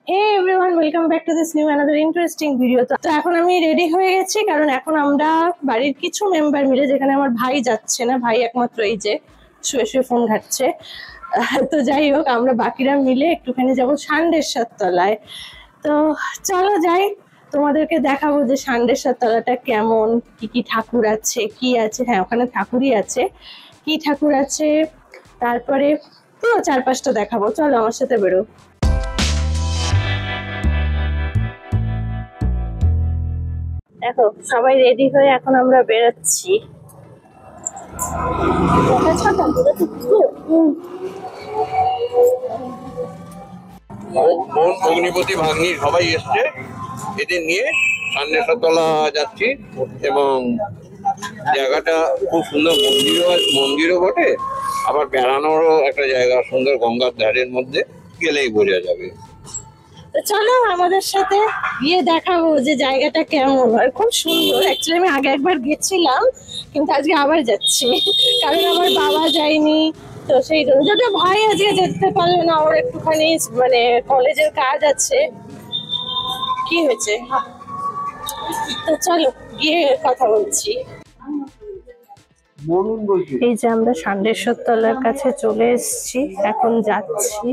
Hey everyone, welcome back to this new another interesting video. তো এখন আমি ready হয়ে গেছি কারণ এখন আমরা বাড়ির কিছু মেম্বার মিলে, যেখানে আমার ভাই যাচ্ছে না, ভাই একমাত্র এই যে শুয়ে শুয়ে ফোন ঘাটছে। তো যাই হোক, আমরা বাকিরা মিলে একটুখানি যাবো ষান্ডেশ্বর তলায়। তো চলো যাই, তোমাদেরকে দেখাবো যে ষান্ডেশ্বর তলাটা কেমন, কি কি ঠাকুর আছে, কি আছে। হ্যাঁ, ওখানে ঠাকুরই আছে, কি ঠাকুর আছে, তারপরে পুরো চারপাশটা দেখাবো। চলো আমার সাথে বেরো। দেখো সবাই রেডি হয়ে এখন আমরা বেরোচ্ছি। বোন ভগ্নিপতি ভাগ্নি সবাই এসছে, এদের নিয়ে ষান্ডেশ্বর তলা যাচ্ছি এবং জায়গাটা খুব সুন্দর, মন্দিরও বটে, আবার বেড়ানোরও একটা জায়গা, সুন্দর গঙ্গার ধারের মধ্যে গেলেই বোঝা যাবে। চলো আমাদের সাথে গিয়ে দেখাবো যে জায়গাটা কেমন। আর খুব সুন্দর, অ্যাকচুয়ালি আমি আগে একবার গেছিলাম কিন্তু আজকে আবার যাচ্ছি কারণ আমার বাবা যায়নি। তো সেই জন্য, যদিও ভাই আজকে যেতে পারলো না, ওর একটুখানি মানে কলেজের কাজ আছে। কি হয়েছে? তো চলো গিয়ে কথা বলছি। এই যে আমরা ষান্ডেশ্বর তলার কাছে চলে এসেছি, এখন যাচ্ছি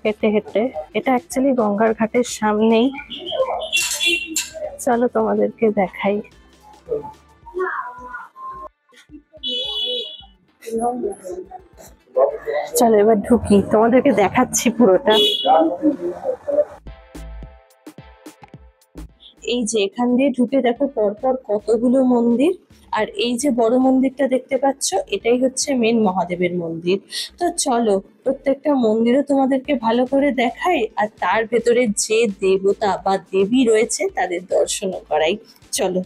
হেঁটে হেঁটে। এটা অ্যাকচুয়ালি গঙ্গার ঘাটের সামনেই। চলো তোমাদেরকে দেখাই। চলো এবার ঢুকি, তোমাদেরকে দেখাচ্ছি পুরোটা। এই যে এখান দিয়ে ঢুকে দেখো পরপর কতগুলো মন্দির। আর এই যে বড় মন্দিরটা দেখতে পাচ্ছ, এটাই হচ্ছে মেন মহাদেবের মন্দির। তো চলো প্রত্যেকটা মন্দিরও তোমাদেরকে ভালো করে দেখাই, আর তার ভেতরে যে দেবতা বা দেবী রয়েছে তাদের দর্শনও করাই। চলো।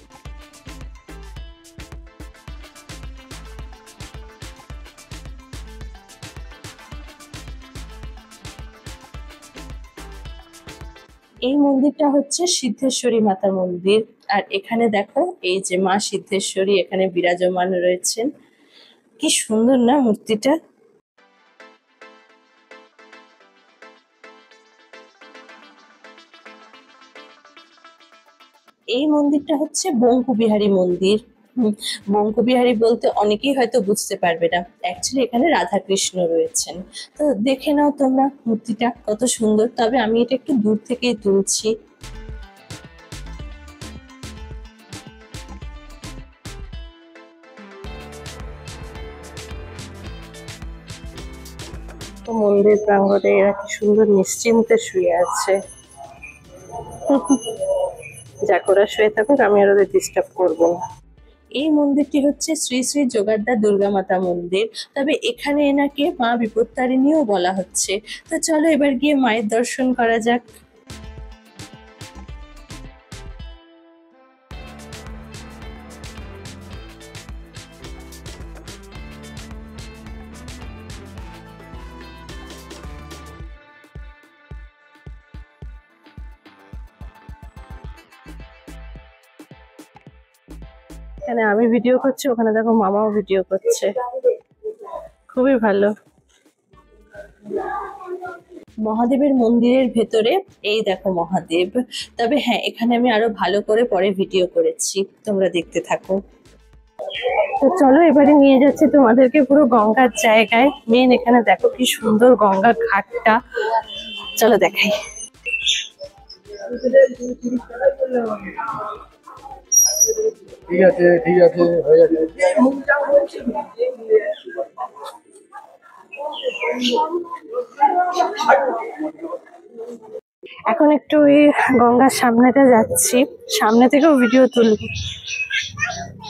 এই মন্দিরটা হচ্ছে সিদ্ধেশ্বরী মাতার মন্দির। আর এখানে দেখো এই যে মা সিদ্ধেশ্বরী এখানে বিরাজমান রয়েছেন। কি সুন্দর না মূর্তিটা। এই মন্দিরটা হচ্ছে বঙ্কুবিহারী মন্দির। বঙ্কুবিহারী বলতে অনেকেই হয়তো বুঝতে পারবে না, অ্যাকচুয়ালি এখানে রাধাকৃষ্ণ রয়েছেন। তো দেখে নাও তোমরা মূর্তিটা কত সুন্দর। তবে আমি এটা একটু দূর থেকেই তুলছি। তো মন্দির প্রাঙ্গণে এরা কি সুন্দর নিশ্চিন্তে শুয়ে আছে। যা করে শুয়ে থাকুক, আমি আর ওদের ডিস্টার্ব করবো না। এই মন্দিরটি হচ্ছে শ্রী শ্রী যোগাদ্দা দুর্গা মাতা মন্দির। তবে এখানে এনাকে মা বিপত্তারিণীও বলা হচ্ছে। তো চলো এবার গিয়ে মায়ের দর্শন করা যাক। এখানে আমি ভিডিও করছি, ওখানে দেখো মামাও ভিডিও করছে। খুবই ভালো। মহাদেবের মন্দিরের ভেতরে এই দেখো মহাদেব। তবে হ্যাঁ, এখানে আমি আরো ভালো করে পরে ভিডিও করেছি, তোমরা দেখতে থাকো। তো চলো এবারে নিয়ে যাচ্ছি তোমাদেরকে পুরো গঙ্গার জায়গায়। মেন এখানে দেখো কি সুন্দর গঙ্গা ঘাটটা। চলো দেখাই। ঠিক আছে ঠিক আছে, হয়ে যাবে। এখন একটু ওই গঙ্গার সামনেটা যাচ্ছি, সামনে থেকেও ভিডিও তুলব।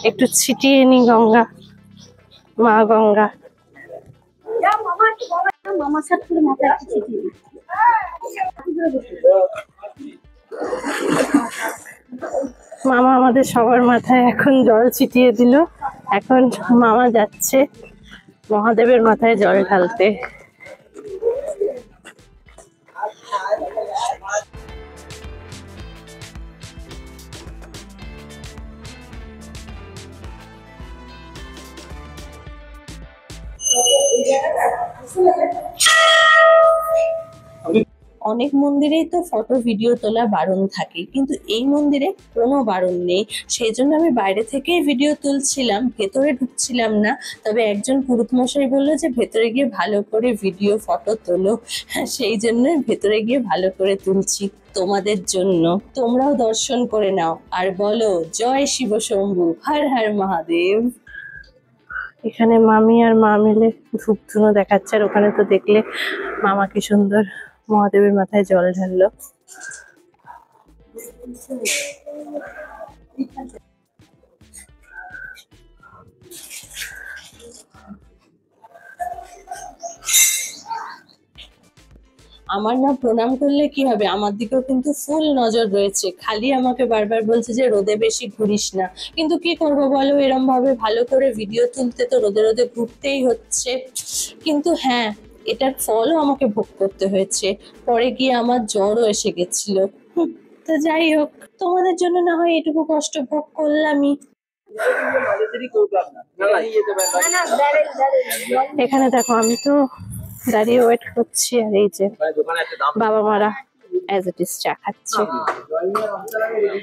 একটু ছিটিয়ে নি গঙ্গা, মা গঙ্গা। মামা আমাদের সবার মাথায় এখন জল ছিটিয়ে দিল। এখন মামা যাচ্ছে মহাদেবের মাথায় জল ঢালতে। অনেক মন্দিরেই তো ফটো ভিডিও তোলা বারণ থাকে, কিন্তু এই মন্দিরে কোনো বারণ নেই। সেই জন্য আমি বাইরে থেকেই ভিডিও তুলছিলাম, ভেতরে ঢুকছিলাম না। তবে একজন পুরোহিত মশাই বললো যে ভেতরে গিয়ে ভালো করে ভিডিও ফটো তোলো, সেই জন্য ভেতরে গিয়ে ভালো করে তুলছি তোমাদের জন্য। তোমরাও দর্শন করে নাও আর বলো জয় শিব শম্ভু, হর হর মহাদেব। এখানে মামি আর মা মিলে ধূপ ধুনো দেখাচ্ছে, আর ওখানে তো দেখলে মামা কি সুন্দর মহাদেবের মাথায় জল ঢাললো। আমার না প্রণাম করলে কি হবে, আমার দিকেও কিন্তু ফুল নজর রয়েছে। খালি আমাকে বারবার বলছে যে রোদে বেশি ঘুরিস না, কিন্তু কি করব বলো, এরম ভাবে ভালো করে ভিডিও তুলতে তো রোদে রোদে ঘুরতেই হচ্ছে। কিন্তু হ্যাঁ, এটার ফলও আমাকে ভোগ করতে হয়েছে। পরে গিয়ে আমার জ্বরও এসে গেছিল। তো যাই হোক, তোমাদের জন্য না হয় এটুকু কষ্ট ভোগ করলামই। এখানে দেখো আমি তো দাঁড়িয়ে ওয়েট করছি, আর এই যে বাবা মারা অ্যাজ ইট ইজ চা খাচ্ছে।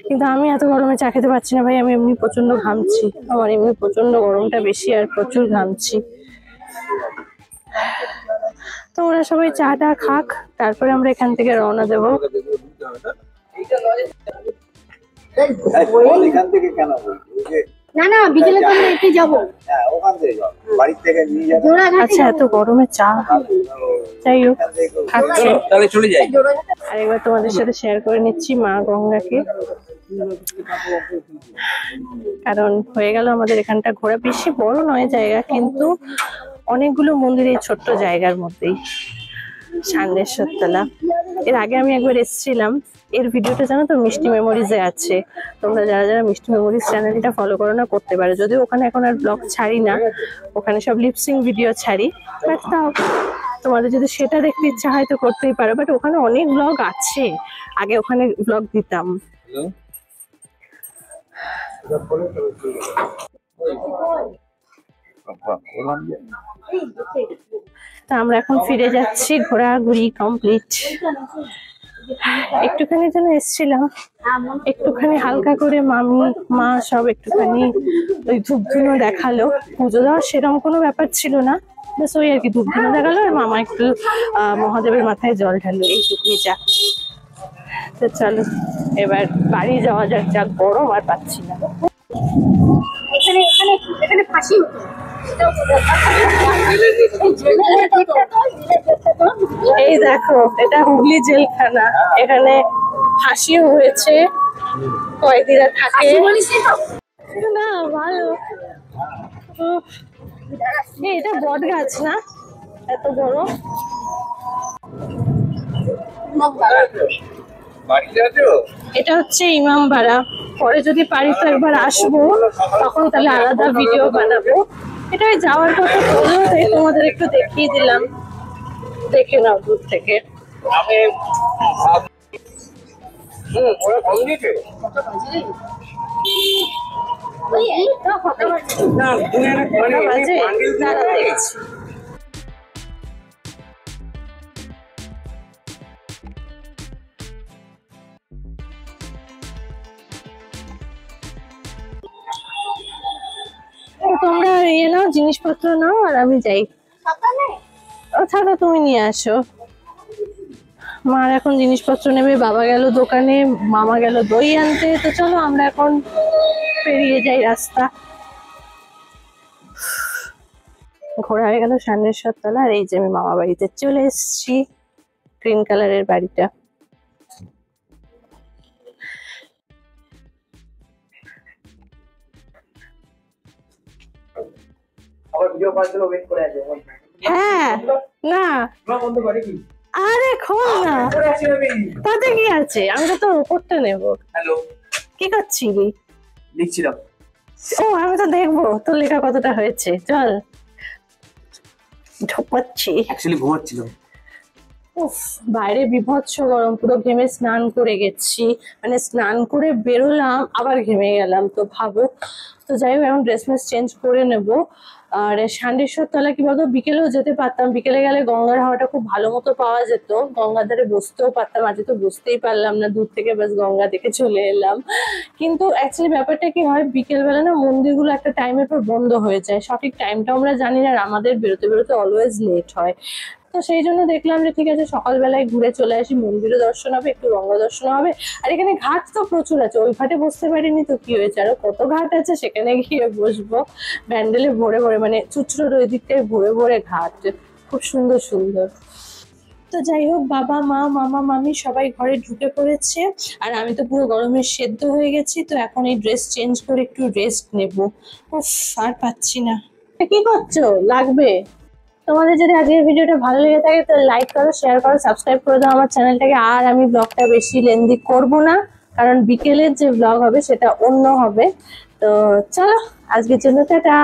কিন্তু আমি এত গরমে চা খেতে পারছি না ভাই, আমি এমনি প্রচন্ড ঘামছি। আমার এমনি প্রচন্ড গরমটা বেশি আর প্রচুর ঘামছি। তো ওরা সবাই চাটা খাক, তারপরে আমরা এখান থেকে রওনা দেবো। না না, বিকেলে তো আমরা এতে যাবো। হ্যাঁ, ওখান থেকে যাবো, বাড়ি থেকে নিয়ে যাবো। আচ্ছা, এত গরমে চা, যাই হোক খাচ্ছে। তাহলে চলে যাই। আরেকবার তোমাদের সাথে শেয়ার করে নিচ্ছি মা গঙ্গাকে, কারণ হয়ে গেল আমাদের এখানটা ঘোরা। বেশি বড় নয় জায়গা, কিন্তু অনেকগুলো মন্দির এই ছোট্ট জায়গার মধ্যেই। সান্দেশ্বর তলা, এর আগে আমি একবার এসেছিলাম। এর ভিডিওটা জানো তো মিষ্টি মেমোরিজে আছে, তোমরা যারা যারা মিষ্টি মেমোরিজ চ্যানেলটা ফলো করো না করতে পারো। যদিও ওখানে এখন আর ব্লগ ছাড়ি না, ওখানে সব লিপসিং ভিডিও ছাড়ি, বাট তাও তোমাদের যদি সেটা দেখতে ইচ্ছা হয় তো করতেই পারো। বাট ওখানে অনেক ব্লগ আছে, আগে ওখানে ব্লগ দিতাম। তা আমরা এখন ফিরে যাচ্ছি, ঘোরাঘুরি কমপ্লিট। একটুখানি যেন এসছিলাম, একটুখানি হালকা করে মামি মা সব একটুখানি ওই ধূপ ধুনো দেখালো। পুজো দেওয়ার সেরকম কোনো ব্যাপার ছিল না, বাস ওই আর কি ধূপ ধুনো দেখালো, আর মামা একটু মহাদেবের মাথায় জল ঢাললো, এইটুকুই যা। তো চলো এবার বাড়ি যাওয়া যাক, যা গরম আর পাচ্ছি না। এখানে এখানে এখানে ফাঁসি হতো। এই দেখো, এটা হুগলি জেলখানা, এখানে ফাঁসিও হয়েছে, কয়েদিরা থাকে না। ভালো, এটা বট গাছ না, এত বড়। এটা হচ্ছে ইমামবাড়া। পরে যদি পারি তো একবার আসবো, তখন তাহলে আলাদা ভিডিও বানাবো। এটাই যাওয়ার কথা বললো, তাই তোমাদের একটু দেখিয়ে দিলাম, দেখে নাও দূর থেকে। তোমরা ইয়ে নাও, জিনিসপত্র নাও, আর আমি যাই। ও থাকো, তুমি নিয়ে আসো। মার এখন জিনিসপত্র নেবে, বাবা গেল দোকানে, মামা গেল দই আনতে। তো চলো আমরা এখন পেরিয়ে যাই রাস্তা। ঘোরা হয়ে গেল সান্দেশ্বর তলা, আর এই যে আমি মামা বাড়িতে চলে এসেছি, গ্রিন কালারের বাড়িটা। হ্যাঁ, না আরে খোল না, তাতে কি আছে, আমরা তো করতে নেবো। হ্যালো, কি করছিলি? লিখছিলাম। ও, আমি তো দেখবো তোর লেখা কতটা হয়েছে। চল, ঢোকাচ্ছি। অ্যাকচুয়ালি ঘুমাচ্ছিলাম। উফ, বাইরে বিভৎস গরম, পুরো ঘেমে স্নান করে গেছি, মানে স্নান করে বেরোলাম আবার ঘেমে গেলাম। তো ভাবো, তো যাই হোক এখন ড্রেস মেস চেঞ্জ করে নেবো। আর ষান্ডেশ্বর তলা কি বলতো, বিকেলেও যেতে পারতাম, বিকেলে গেলে গঙ্গার হাওয়াটা খুব ভালো মতো পাওয়া যেত, গঙ্গার ধারে বসতেও পারতাম। আজকে তো বসতেই পারলাম না, দূর থেকে ব্যাস গঙ্গা দেখে চলে এলাম। কিন্তু অ্যাকচুয়ালি ব্যাপারটা কি হয়, বিকেলবেলা না মন্দিরগুলো একটা টাইমের পর বন্ধ হয়ে যায়, সঠিক টাইমটা আমরা জানি না, আর আমাদের বেরোতে বেরোতে অলওয়েজ লেট হয়। তো সেই জন্য দেখলাম যে ঠিক আছে সকালবেলায় ঘুরে চলে আসি, মন্দিরও দর্শন হবে, একটু গঙ্গা দর্শন হবে। আর এখানে ঘাট তো প্রচুর আছে, ওই ঘাটে বসতে পারিনি তো কি হয়েছে, আরো কত ঘাট আছে সেখানে গিয়ে বসবো। ব্যান্ডেলে ভরে ভরে, মানে চুচড়োর ওই দিকটায় ভরে ভরে ঘাট, খুব সুন্দর সুন্দর। তো যাই হোক, বাবা মা মামা মামি সবাই ঘরে ঢুকে পড়েছে, আর আমি তো পুরো গরমে সেদ্ধ হয়ে গেছি। তো এখন এই ড্রেস চেঞ্জ করে একটু রেস্ট নেব। উফ, আর পাচ্ছি না। কি করছো, লাগবে? তোমাদের যদি আজকের ভিডিওটা ভালো লেগে থাকে তো লাইক করো, শেয়ার করো, সাবস্ক্রাইব করে দাও আমার চ্যানেলটাকে। আর আমি ব্লগটা বেশি লেন্দি করব না, কারণ বিকেলের যে ব্লগ হবে সেটা অন্য হবে। তো চলো, আজকের জন্য টাটা।